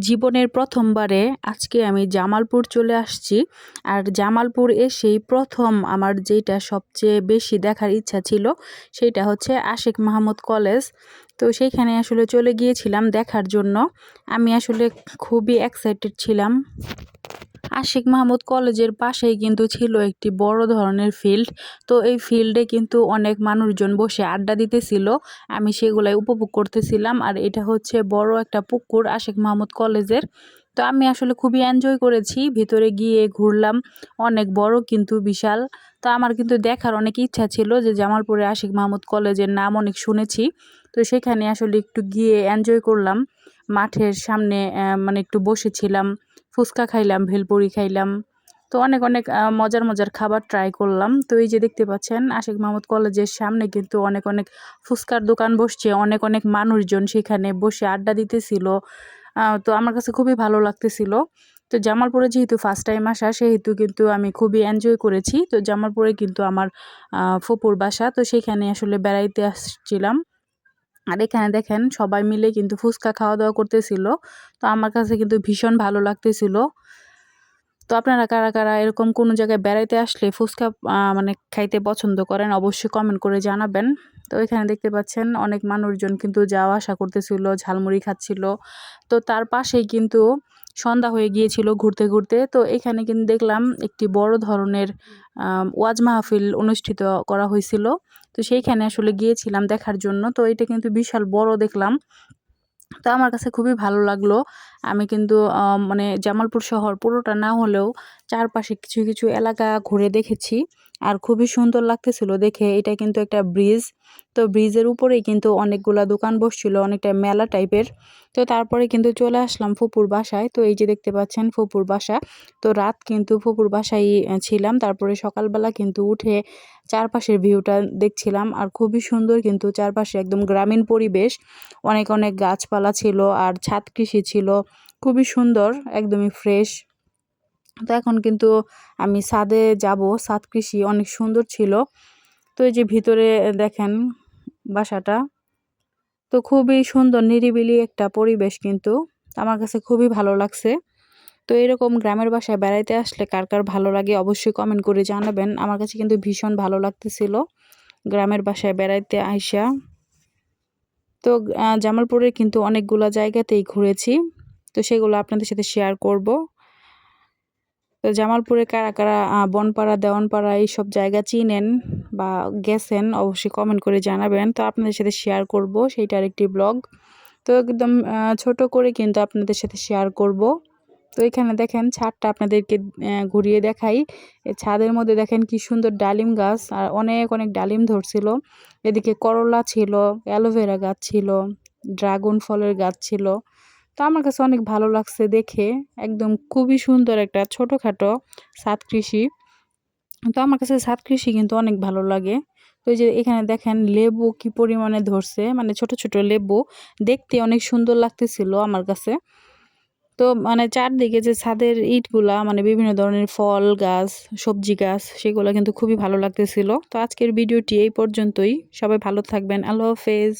জীবনের প্রথমবারে আজকে আমি জামালপুর চলে আসছি। আর জামালপুর এসেই প্রথম আমার যেটা সবচেয়ে বেশি দেখার ইচ্ছা ছিল সেটা হচ্ছে আশিক মাহমুদ কলেজ। তো সেইখানে আসলে চলে গিয়েছিলাম দেখার জন্য। আমি আসলে খুবই এক্সাইটেড ছিলাম। আশিক মাহমুদ কলেজের পাশেই কিন্তু ছিল একটি বড় ধরনের ফিল্ড। তো এই ফিল্ডে কিন্তু অনেক মানুষজন বসে আড্ডা দিতেছিল। আমি সেগুলাই উপভোগ করতেছিলাম। আর এটা হচ্ছে বড় একটা পুকুর আশিক মাহমুদ কলেজের। তো আমি আসলে খুবই এনজয় করেছি। ভিতরে গিয়ে ঘুরলাম, অনেক বড় কিন্তু বিশাল। তো আমার কিন্তু দেখার অনেক ইচ্ছা ছিল যে জামালপুরে আশিক মাহমুদ কলেজের নাম অনেক শুনেছি। তো সেখানে আসলে একটু গিয়ে এনজয় করলাম। মাঠের সামনে মানে একটু বসেছিলাম, ফুচকা খাইলাম, ভেলপুরি খাইলাম। তো অনেক অনেক মজার মজার খাবার ট্রাই করলাম। তো এই যে দেখতে পাচ্ছেন আশিক মাহমুদ কলেজের সামনে কিন্তু অনেক অনেক ফুচকার দোকান বসছে, অনেক অনেক মানুষজন সেখানে বসে আড্ডা দিতেছিল। তো আমার কাছে খুবই ভালো লাগতেছিল। তো জামালপুরে যেহেতু ফার্স্ট টাইম আসা সেহেতু কিন্তু আমি খুবই এনজয় করেছি। তো জামালপুরে কিন্তু আমার ফুপুর বাসা, তো সেখানে আসলে বেড়াইতে আসছিলাম। আর এখানে দেখেন সবাই মিলে কিন্তু ফুচকা খাওয়া দাওয়া করতেছিল। তো আমার কাছে কিন্তু ভীষণ ভালো লাগতেছিল। তো আপনারা কারা কারা এরকম কোনো জায়গায় বেড়াইতে আসলে ফুচকা মানে খাইতে পছন্দ করেন অবশ্যই কমেন্ট করে জানাবেন। তো এখানে দেখতে পাচ্ছেন অনেক মানুষজন কিন্তু যাওয়া আসা করতেছিল, ঝালমুড়ি খাচ্ছিল। তো তার পাশেই কিন্তু সন্ধ্যা হয়ে গিয়েছিল ঘুরতে ঘুরতে। তো এখানে কিন্তু দেখলাম একটি বড় ধরনের ওয়াজ মাহফিল অনুষ্ঠিত করা হয়েছিল। তো সেইখানে আসলে গিয়েছিলাম দেখার জন্য। তো এটা কিন্তু বিশাল বড় দেখলাম। তো আমার কাছে খুবই ভালো লাগলো। আমি কিন্তু মানে জামালপুর শহর পুরোটা না হলেও চারপাশে কিছু কিছু এলাকা ঘুরে দেখেছি। আর খুবই সুন্দর লাগতেছিল দেখে। এটা কিন্তু একটা ব্রিজ। তো ব্রিজের উপরেই কিন্তু অনেকগুলা দোকান বসছিল, অনেকটা মেলা টাইপের। তো তারপরে কিন্তু চলে আসলাম ফুপুর বাসায়। তো এই যে দেখতে পাচ্ছেন ফুপুর বাসা। তো রাত কিন্তু ফুপুর বাসায় ছিলাম। তারপরে সকালবেলা কিন্তু উঠে চারপাশের ভিউটা দেখছিলাম। আর খুবই সুন্দর কিন্তু চারপাশে একদম গ্রামীণ পরিবেশ। অনেক অনেক গাছপালা ছিল আর ছাদ কৃষি ছিল। খুবই সুন্দর, একদমই ফ্রেশ। তো এখন কিন্তু আমি ছাদে যাব। ছাদ কৃষি অনেক সুন্দর ছিল। তো এই যে ভিতরে দেখেন বাসাটা। তো খুবই সুন্দর নিরিবিলি একটা পরিবেশ কিন্তু। আমার কাছে খুবই ভালো লাগছে। তো এরকম গ্রামের বাসায় বেড়াইতে আসলে কার কার ভালো লাগে অবশ্যই কমেন্ট করে জানাবেন। আমার কাছে কিন্তু ভীষণ ভালো লাগতেছিল গ্রামের বাসায় বেড়াইতে আইসা। তো জামালপুরের কিন্তু অনেকগুলা জায়গাতেই ঘুরেছি। তো সেগুলো আপনাদের সাথে শেয়ার করব। তো জামালপুরে কারা কারা বনপাড়া, দেওয়ানপাড়া এইসব জায়গা চিনেন বা গেছেন অবশ্যই কমেন্ট করে জানাবেন। তো আপনাদের সাথে শেয়ার করব সেইটার একটি ব্লগ। তো একদম ছোট করে কিন্তু আপনাদের সাথে শেয়ার করব। তো এখানে দেখেন ছাদটা আপনাদেরকে ঘুরিয়ে দেখাই। এই ছাদের মধ্যে দেখেন কি সুন্দর ডালিম গাছ আর অনেক অনেক ডালিম ধরছিল। এদিকে করলা ছিল, অ্যালোভেরা গাছ ছিল, ড্রাগন ফলের গাছ ছিল। তো আমার কাছে অনেক ভালো লাগছে দেখে। একদম খুবই সুন্দর একটা ছোটোখাটো ছাদ কৃষি। তো আমার কাছে ছাদ কৃষি কিন্তু অনেক ভালো লাগে। তো এই যে এখানে দেখেন লেবু কি পরিমাণে ধরছে, মানে ছোট ছোট লেবু দেখতে অনেক সুন্দর লাগতেছিল আমার কাছে। তো মানে চারদিকে যে ছাদের ইটগুলা মানে বিভিন্ন ধরনের ফল গাছ, সবজি গাছ সেগুলো কিন্তু খুবই ভালো লাগতেছিল। তো আজকের ভিডিওটি এই পর্যন্তই। সবাই ভালো থাকবেন। আল্লাহ হাফেজ।